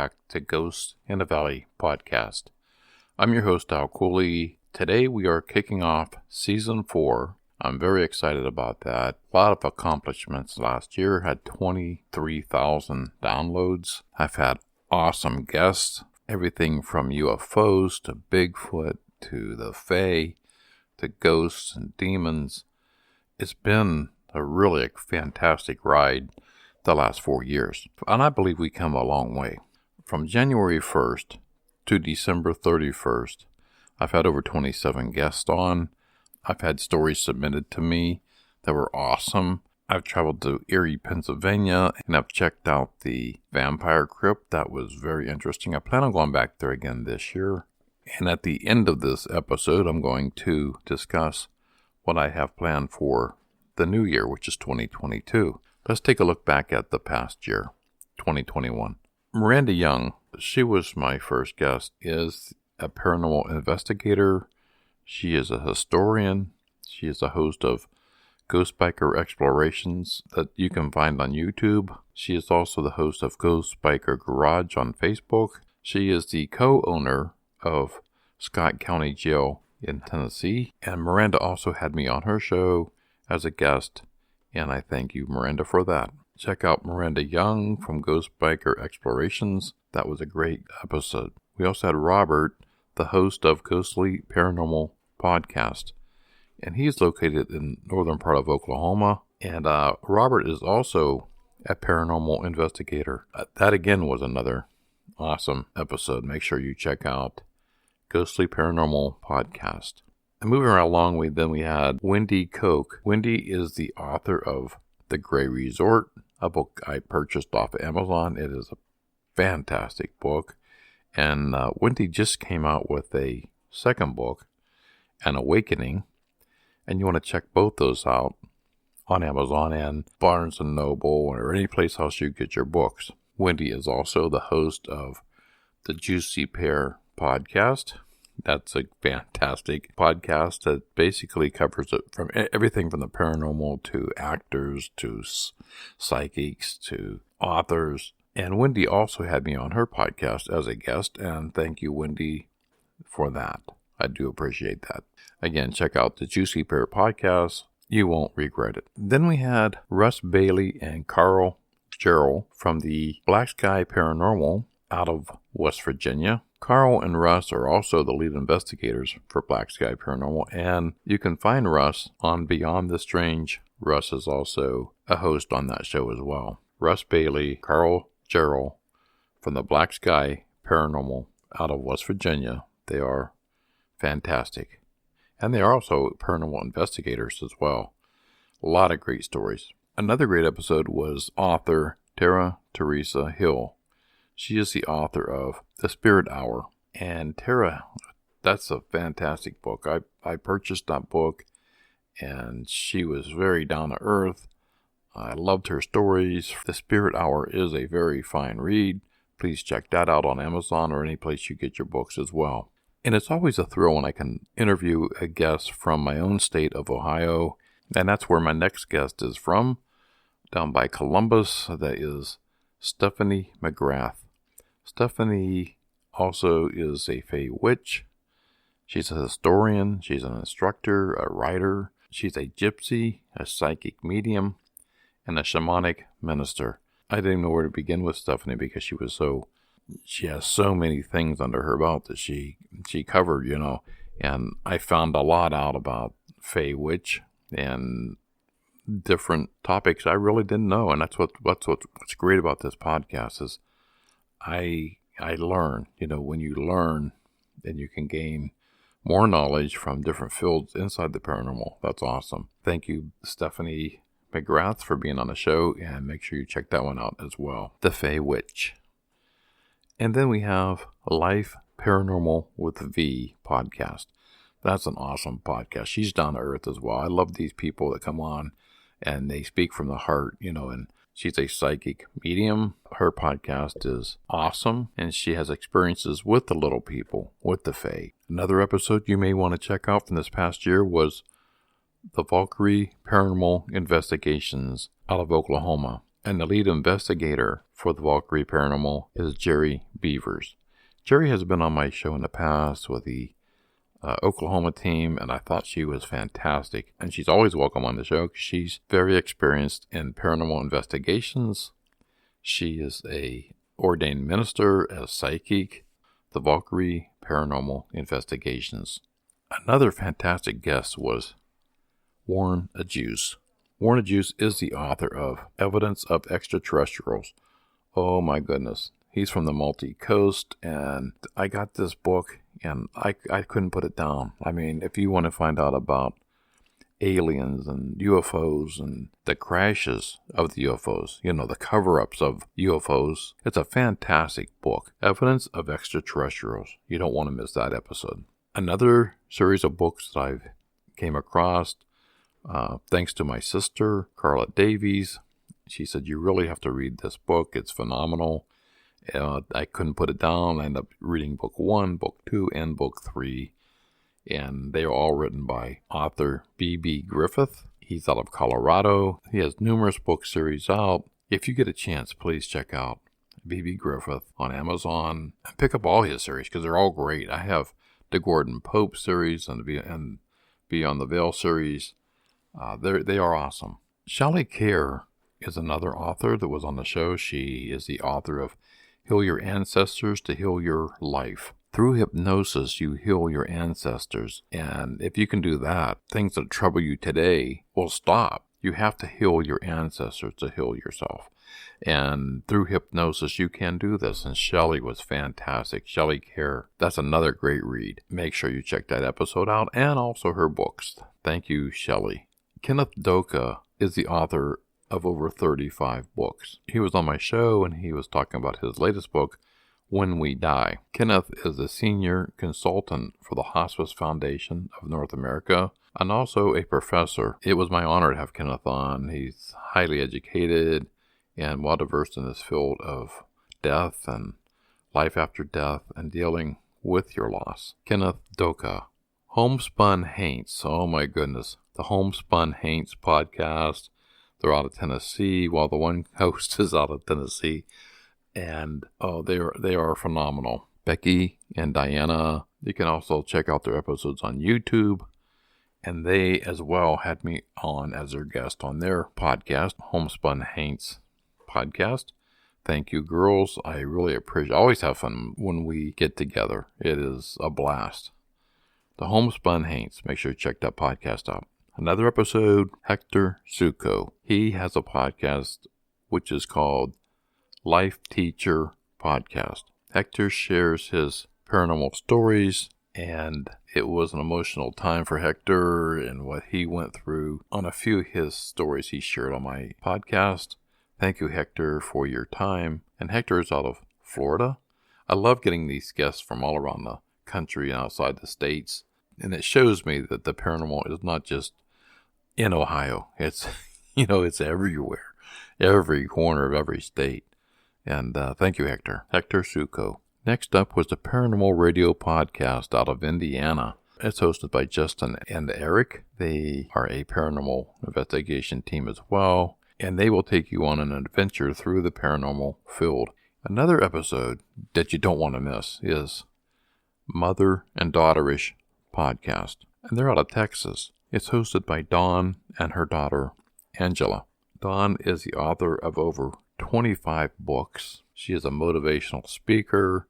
back to Ghosts in the Valley podcast. I'm your host, Al Cooley. Today we are kicking off Season 4. I'm very excited about that. A lot of accomplishments last year. Had 23,000 downloads. I've had awesome guests. Everything from UFOs to Bigfoot to the Fae to ghosts and demons. It's been a really fantastic ride the last 4 years. And I believe we come a long way. From January 1st to December 31st, I've had over 27 guests on. I've had stories submitted to me that were awesome. I've traveled to Erie, Pennsylvania, and I've checked out the vampire crypt. That was very interesting. I plan on going back there again this year. And at the end of this episode, I'm going to discuss what I have planned for the new year, which is 2022. Let's take a look back at the past year, 2021. Miranda Young, she was my first guest, is a paranormal investigator. She is a historian. She is a host of Ghost Biker Explorations that you can find on YouTube. She is also the host of Ghost Biker Garage on Facebook. She is the co-owner of Scott County Jail in Tennessee. And Miranda also had me on her show as a guest. And I thank you, Miranda, for that. Check out Miranda Young from Ghost Biker Explorations. That was a great episode. We also had Robert, the host of Ghostly Paranormal podcast. And he's located in northern part of Oklahoma. And Robert is also a paranormal investigator. That again was another awesome episode. Make sure you check out Ghostly Paranormal podcast. And moving right along, we had Wendy Koch. Wendy is the author of The Gray Resort, a book I purchased off of Amazon. It is a fantastic book. And Wendy just came out with a second book, An Awakening. And you want to check both those out on Amazon and Barnes & Noble or any place else you get your books. Wendy is also the host of the Juicy Pear podcast. That's a fantastic podcast that basically covers it from everything from the paranormal to actors to psychics to authors. And Wendy also had me on her podcast as a guest, and thank you, Wendy, for that. I do appreciate that. Again, check out the Juicy Pear podcast. You won't regret it. Then we had Russ Bailey and Cheryl from the Black Sky Paranormal out of West Virginia. Carl and Russ are also the lead investigators for Black Sky Paranormal, and you can find Russ on Beyond the Strange. Russ is also a host on that show as well. Russ Bailey, Cheryl from the Black Sky Paranormal out of West Virginia. They are fantastic. And they are also paranormal investigators as well. A lot of great stories. Another great episode was author Tara Teresa Hill. She is the author of The Spirit Hour. And Tara, that's a fantastic book. I purchased that book, and she was very down to earth. I loved her stories. The Spirit Hour is a very fine read. Please check that out on Amazon or any place you get your books as well. And it's always a thrill when I can interview a guest from my own state of Ohio. And that's where my next guest is from, down by Columbus. That is Stephanie McGrath. Stephanie also is a Fae witch. She's a historian. She's an instructor, a writer. She's a gypsy, a psychic medium, and a shamanic minister. I didn't know where to begin with Stephanie because she has so many things under her belt that she covered, and I found a lot out about Fae witch and different topics I really didn't know. And that's what's great about this podcast is I learn, when you learn, then you can gain more knowledge from different fields inside the paranormal. That's awesome. Thank you, Stephanie McGrath, for being on the show, and make sure you check that one out as well. The Fae Witch. And then we have Life Paranormal with V podcast. That's an awesome podcast. She's down to earth as well. I love these people that come on and they speak from the heart, and she's a psychic medium. Her podcast is awesome, and she has experiences with the little people, with the Fae. Another episode you may want to check out from this past year was the Valkyrie Paranormal Investigations out of Oklahoma. And the lead investigator for the Valkyrie Paranormal is Jerry Beavers. Jerry has been on my show in the past with the Oklahoma team, and I thought she was fantastic. And she's always welcome on the show because she's very experienced in paranormal investigations. She is a ordained minister, a psychic, the Valkyrie Paranormal Investigations. Another fantastic guest was Warren Ajus. Warren Ajus is the author of Evidence of Extraterrestrials. Oh my goodness. He's from the Multi-Coast, and I got this book, and I couldn't put it down. I mean, if you want to find out about aliens and UFOs and the crashes of the UFOs, the cover-ups of UFOs, it's a fantastic book. Evidence of Extraterrestrials. You don't want to miss that episode. Another series of books that I've came across, thanks to my sister, Carla Davies. She said, you really have to read this book. It's phenomenal. I couldn't put it down. I ended up reading book 1, book 2, and book 3. And they are all written by author B.B. Griffith. He's out of Colorado. He has numerous book series out. If you get a chance, please check out B.B. Griffith on Amazon. And pick up all his series because they're all great. I have the Gordon Pope series and Beyond the Veil series. They are awesome. Shelley Kerr is another author that was on the show. She is the author of Heal Your Ancestors to Heal Your Life. Through hypnosis, you heal your ancestors. And if you can do that, things that trouble you today will stop. You have to heal your ancestors to heal yourself. And through hypnosis, you can do this. And Shelley was fantastic. Shelley Kerr, that's another great read. Make sure you check that episode out and also her books. Thank you, Shelley. Kenneth Doka is the author of over 35 books. He was on my show and he was talking about his latest book, When We Die. Kenneth is a senior consultant for the Hospice Foundation of North America and also a professor. It was my honor to have Kenneth on. He's highly educated and well versed in this field of death and life after death and dealing with your loss. Kenneth Doka. Homespun Haints. Oh my goodness. The Homespun Haints podcast. They're out of Tennessee, while the one host is out of Tennessee. And they are phenomenal. Becky and Diana. You can also check out their episodes on YouTube. And they as well had me on as their guest on their podcast, Homespun Haints podcast. Thank you, girls. I really appreciate it. I always have fun when we get together. It is a blast. The Homespun Haints. Make sure you check that podcast out. Another episode, Hector Succo. He has a podcast which is called Life Teacher Podcast. Hector shares his paranormal stories, and it was an emotional time for Hector and what he went through on a few of his stories he shared on my podcast. Thank you, Hector, for your time. And Hector is out of Florida. I love getting these guests from all around the country and outside the states. And it shows me that the paranormal is not just in Ohio. It's, it's everywhere. Every corner of every state. And thank you, Hector. Hector Succo. Next up was the Paranormal Radio podcast out of Indiana. It's hosted by Justin and Eric. They are a paranormal investigation team as well. And they will take you on an adventure through the paranormal field. Another episode that you don't want to miss is Mother and Daughterish podcast. And they're out of Texas. It's hosted by Dawn and her daughter, Angela. Dawn is the author of over 25 books. She is a motivational speaker.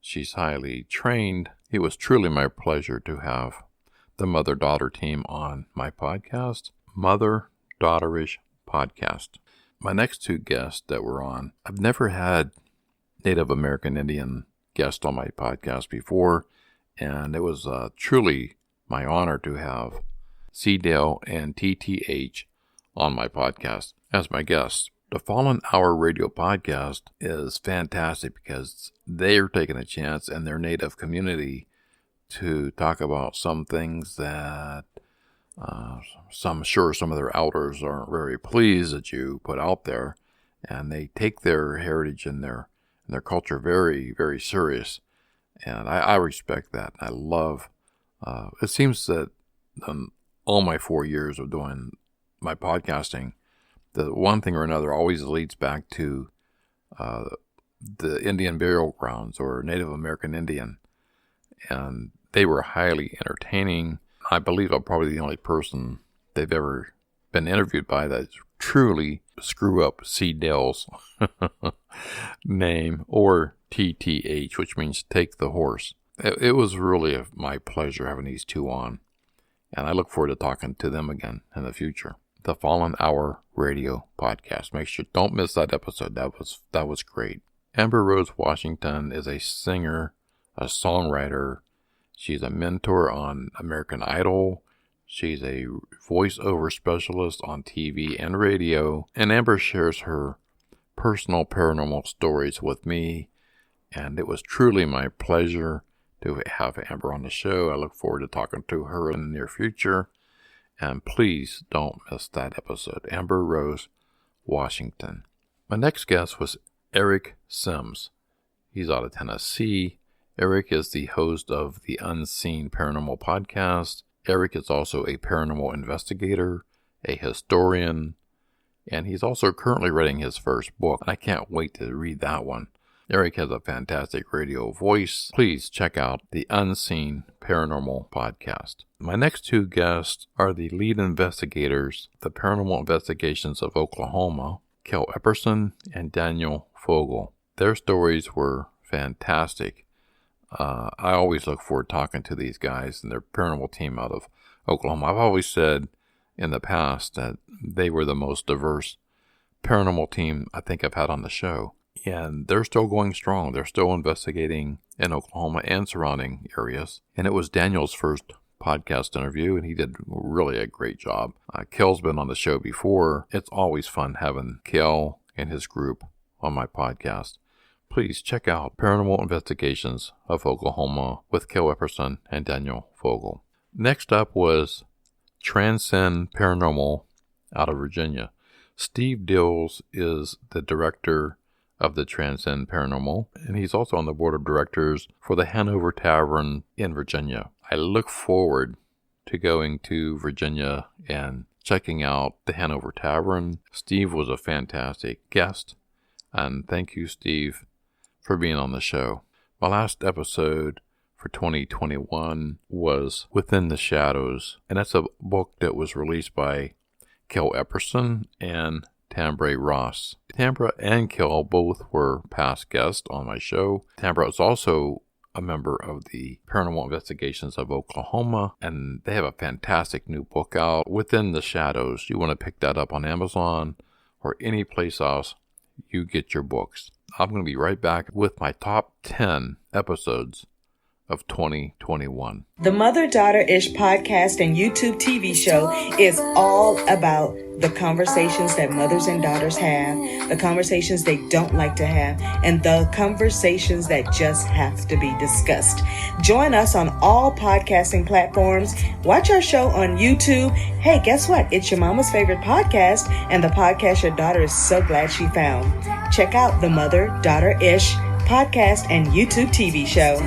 She's highly trained. It was truly my pleasure to have the mother-daughter team on my podcast, Mother Daughterish podcast. My next two guests that were on, I've never had Native American Indian guests on my podcast before, and it was truly my honor to have C-Dale and TTH on my podcast as my guests. The Fallen Hour Radio podcast is fantastic because they are taking a chance in their native community to talk about some things that some of their elders aren't very pleased that you put out there, and they take their heritage and their culture very, very serious. And I respect that. I love, it seems that all my 4 years of doing my podcasting, the one thing or another always leads back to the Indian burial grounds or Native American Indian. And they were highly entertaining. I believe I'm probably the only person they've ever been interviewed by that truly screw up C. Dale's name, or TTH, which means take the horse. It was really my pleasure having these two on, and I look forward to talking to them again in the future. The Fallen Hour Radio Podcast. Make sure don't miss that episode. That was great. Amber Rose Washington is a singer, a songwriter. She's a mentor on American Idol. She's a voiceover specialist on TV and radio. And Amber shares her personal paranormal stories with me. And it was truly my pleasure to have Amber on the show. I look forward to talking to her in the near future. And please don't miss that episode. Amber Rose Washington. My next guest was Eric Sims. He's out of Tennessee. Eric is the host of the Unseen Paranormal podcast. Eric is also a paranormal investigator, a historian, and he's also currently writing his first book. I can't wait to read that one. Eric has a fantastic radio voice. Please check out the Unseen Paranormal podcast. My next two guests are the lead investigators, the Paranormal Investigations of Oklahoma, Kel Epperson and Daniel Fogel. Their stories were fantastic. I always look forward to talking to these guys and their paranormal team out of Oklahoma. I've always said in the past that they were the most diverse paranormal team I think I've had on the show. And they're still going strong. They're still investigating in Oklahoma and surrounding areas. And it was Daniel's first podcast interview, and he did really a great job. Kel's been on the show before. It's always fun having Kel and his group on my podcast. Please check out Paranormal Investigations of Oklahoma with Kel Epperson and Daniel Fogel. Next up was Transcend Paranormal out of Virginia. Steve Dills is the director of the Transcend Paranormal, and he's also on the board of directors for the Hanover Tavern in Virginia. I look forward to going to Virginia and checking out the Hanover Tavern. Steve was a fantastic guest, and thank you, Steve, for being on the show. My last episode for 2021 was Within the Shadows, and that's a book that was released by Kel Epperson and Tambra Ross. Tambra and Kel both were past guests on my show. Tambra is also a member of the Paranormal Investigations of Oklahoma, and they have a fantastic new book out, Within the Shadows. You want to pick that up on Amazon or any place else you get your books. I'm going to be right back with my top 10 episodes of 2021. The Mother-Daughter-ish podcast and YouTube TV show is all about the conversations that mothers and daughters have, the conversations they don't like to have, and the conversations that just have to be discussed. Join us on all podcasting platforms. Watch our show on YouTube. Hey, guess what? It's your mama's favorite podcast, and the podcast your daughter is so glad she found. Check out the Mother-Daughter-ish podcast and YouTube TV show.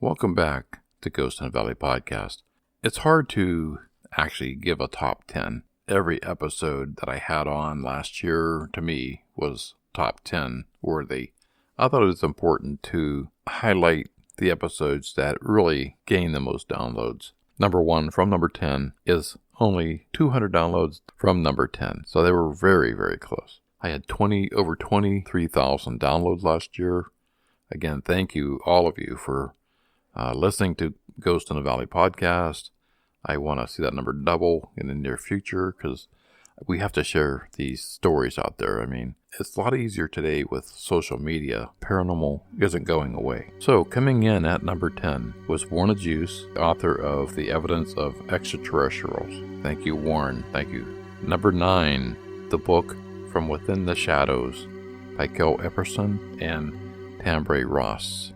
Welcome back to Ghost in the Valley podcast. It's hard to actually give a top 10. Every episode that I had on last year, to me, was top 10 worthy. I thought it was important to highlight the episodes that really gained the most downloads. Number 1 from number 10 is only 200 downloads from number 10. So they were very, very close. I had over 23,000 downloads last year. Again, thank you, all of you, for listening to Ghost in the Valley podcast. I want to see that number double in the near future because we have to share these stories out there. I mean, it's a lot easier today with social media. Paranormal isn't going away. So coming in at number 10 was Warren Juice, author of The Evidence of Extraterrestrials. Thank you, Warren. Thank you. Number 9, the book From Within the Shadows by Kel Epperson and Tambra Ross.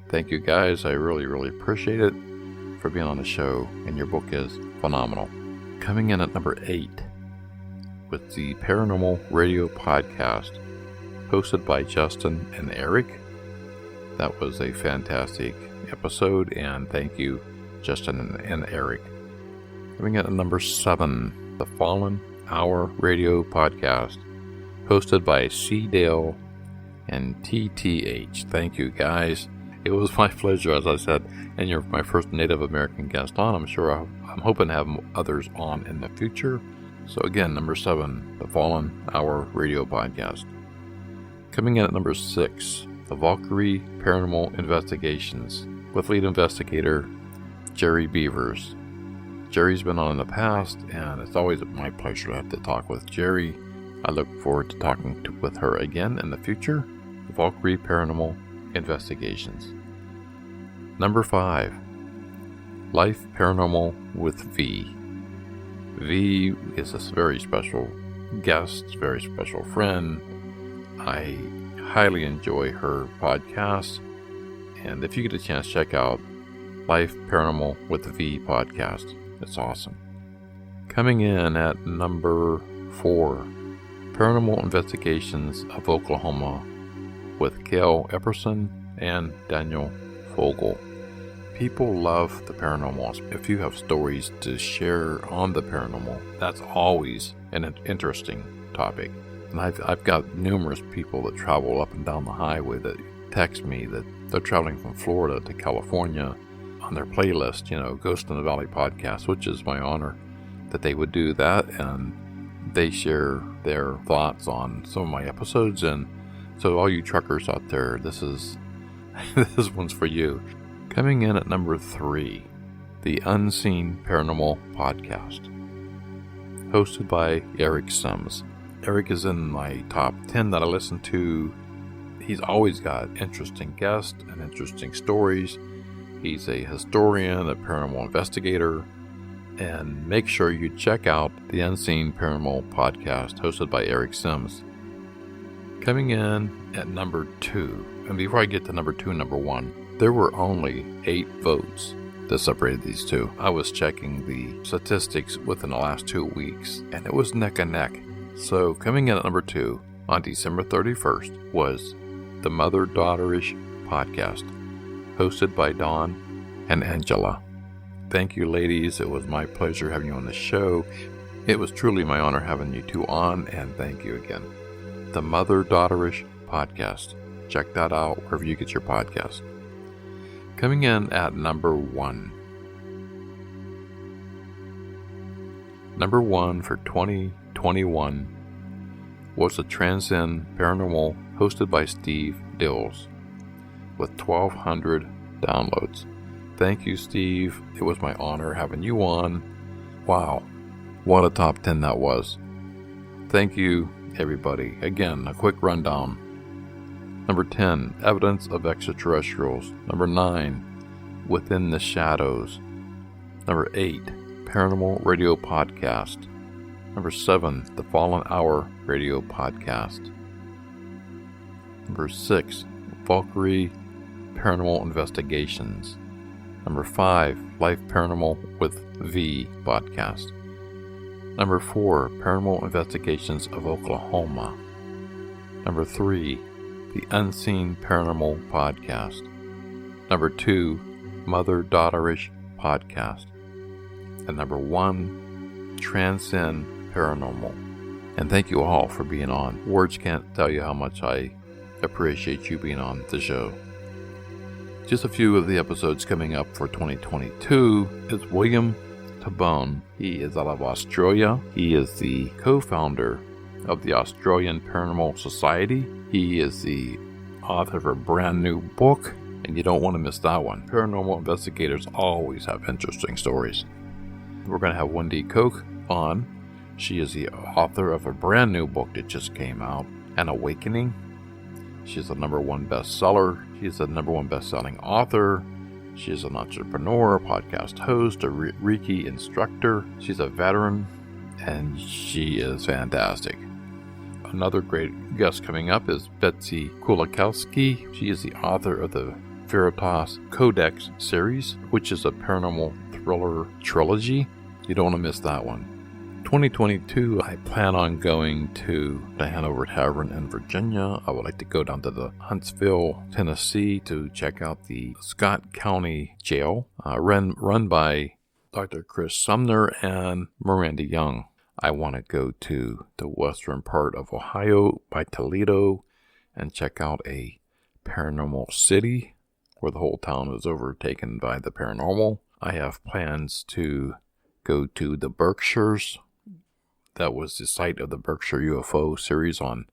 Thank you guys. I really, really appreciate it for being on the show, and your book is phenomenal. Coming in at number 8 with the Paranormal Radio podcast hosted by Justin and Eric. That was a fantastic episode, and thank you, Justin and Eric. Coming in at number 7, the Fallen Hour Radio Podcast, hosted by C. Dale and TTH. Thank you, guys. It was my pleasure, as I said, and you're my first Native American guest on. I'm hoping to have others on in the future. So again, number 7, the Fallen Hour Radio Podcast. Coming in at number 6, the Valkyrie Paranormal Investigations, with lead investigator Jerry Beavers. Jerry's been on in the past, and it's always my pleasure to have to talk with Jerry. I look forward to talking with her again in the future. The Valkyrie Paranormal Investigations. Number 5, Life Paranormal with V. V is a very special guest, very special friend. I highly enjoy her podcast, and if you get a chance, check out Life Paranormal with V podcast. It's awesome. Coming in at number 4, Paranormal Investigations of Oklahoma with Gail Epperson and Daniel Fogel. People love the paranormal. If you have stories to share on the paranormal, that's always an interesting topic. And I've got numerous people that travel up and down the highway that text me that they're traveling from Florida to California on their playlist, Ghost in the Valley podcast, which is my honor that they would do that, and they share their thoughts on some of my episodes. And so all you truckers out there, this one's for you. Coming in at number 3, the Unseen Paranormal Podcast, hosted by Eric Sims. Eric is in my top 10 that I listen to. He's always got interesting guests and interesting stories. He's a historian, a paranormal investigator, and make sure you check out the Unseen Paranormal Podcast hosted by Eric Sims. Coming in at number 2, and before I get to number 2 and number 1, there were only 8 votes that separated these two. I was checking the statistics within the last 2 weeks, and it was neck and neck. So coming in at number 2 on December 31st was the Mother Daughterish podcast, hosted by Dawn and Angela. Thank you, ladies. It was my pleasure having you on the show. It was truly my honor having you two on, and thank you again. The Mother Daughterish podcast. Check that out wherever you get your podcast. Coming in at number 1. Number 1 for 2021 was the Transcend Paranormal, hosted by Steve Dills, with 1,200 downloads. Thank you, Steve. It was my honor having you on. Wow, what a top 10 that was. Thank you, everybody. Again, a quick rundown. Number 10, Evidence of Extraterrestrials. Number 9, Within the Shadows. Number 8, Paranormal Radio Podcast. Number 7, The Fallen Hour Radio Podcast. Number 6, Valkyrie Paranormal Investigations. Number 5, Life Paranormal with V Podcast. Number 4, Paranormal Investigations of Oklahoma. Number 3, The Unseen Paranormal Podcast. Number 2, Mother Daughterish Podcast. And number 1, Transcend Paranormal. And thank you all for being on. Words can't tell you how much I appreciate you being on the show. Just a few of the episodes coming up for 2022 is William Tabone. He is out of Australia. He is the co-founder of the Australian Paranormal Society. He is the author of a brand new book, and you don't want to miss that one. Paranormal investigators always have interesting stories. We're going to have Wendy Koch on. She is the author of a brand new book that just came out, An Awakening. She's a #1 bestseller. She's a #1 best-selling author. She is an entrepreneur, a podcast host, a Reiki instructor. She's a veteran, and she is fantastic. Another great guest coming up is Betsy Kulikowski. She is the author of the Veritas Codex series, which is a paranormal thriller trilogy. You don't want to miss that one. 2022, I plan on going to the Hanover Tavern in Virginia. I would like to go down to the Huntsville, Tennessee to check out the Scott County Jail, run by Dr. Chris Sumner and Miranda Young. I want to go to the western part of Ohio by Toledo and check out a paranormal city where the whole town is overtaken by the paranormal. I have plans to go to the Berkshires. That was the site of the Berkshire UFO series on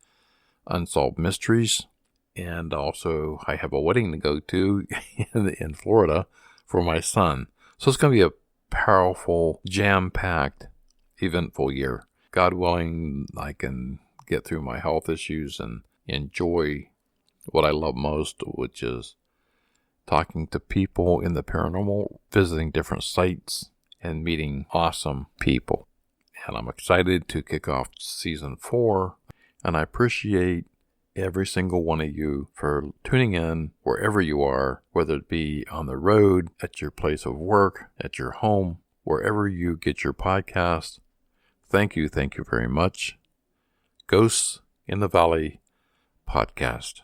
Unsolved Mysteries. And also, I have a wedding to go to in Florida for my son. So it's going to be a powerful, jam-packed, eventful year. God willing, I can get through my health issues and enjoy what I love most, which is talking to people in the paranormal, visiting different sites, and meeting awesome people. And I'm excited to kick off season 4, and I appreciate every single one of you for tuning in wherever you are, whether it be on the road, at your place of work, at your home, wherever you get your podcast. Thank you very much. Ghosts in the Valley podcast.